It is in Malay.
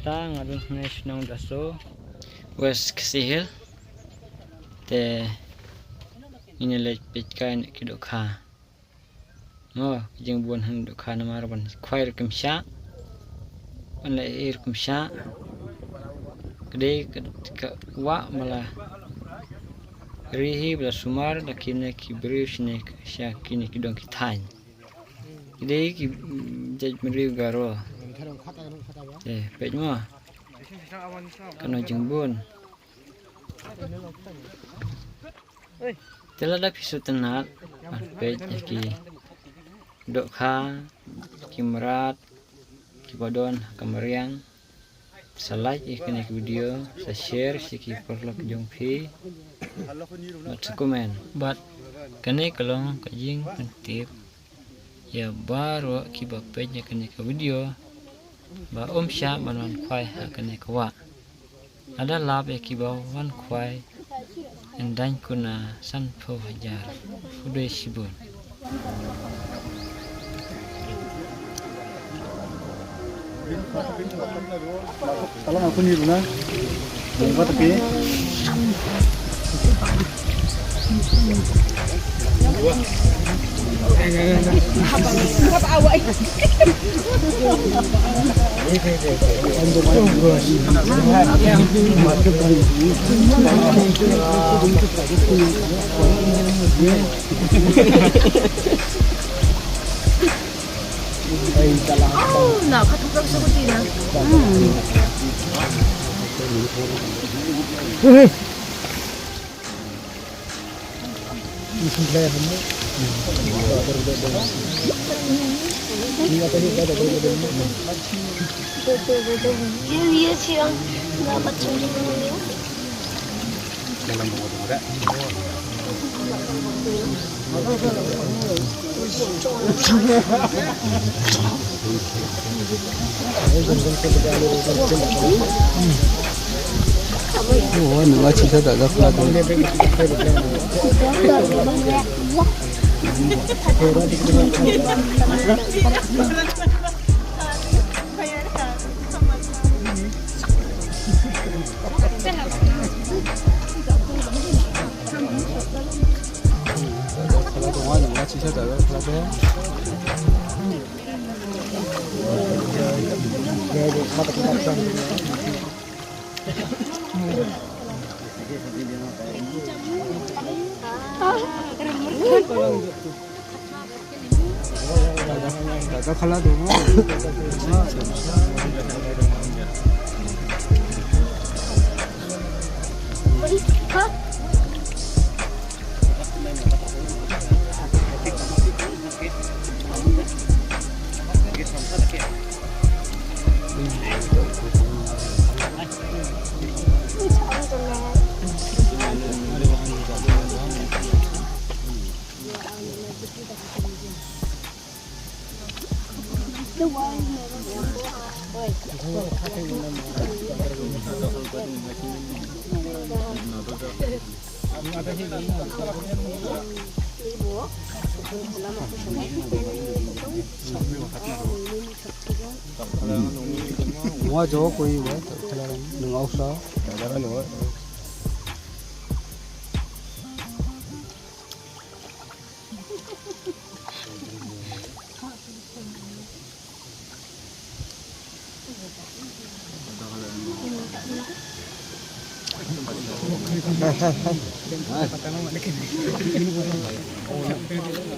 ta ngadun nes nong daso wes kesihil te ini lek pitkan kidokha mo jeng buan han dokha namar ban khwair kimsha an ir kimsha gede ka wa mala rihi bla sumar dakine ki brief ne sha kini kidong kithan gede ki jej meriu garo pejmo kano jengbun telah dak pisu tenat pej ki dokha kimrat kibadon kamariang salai ikene video sa share siki perlok jongpi mat komen bat kane kalong kajing pentip ya baru kiba page kene ke video ba sya manon kwai kene kwa ada lab ya kiba wan kwai endan kuna san pho hajar udai sibun kalau aku ni buna buat tapi apa awak nào khát thuốc sâu cái gì nè iya sih yang dapat curi oh nggak cerita tak ada pelatuh ada kalah tu mua chỗ quỳ vậy đừng ốc sao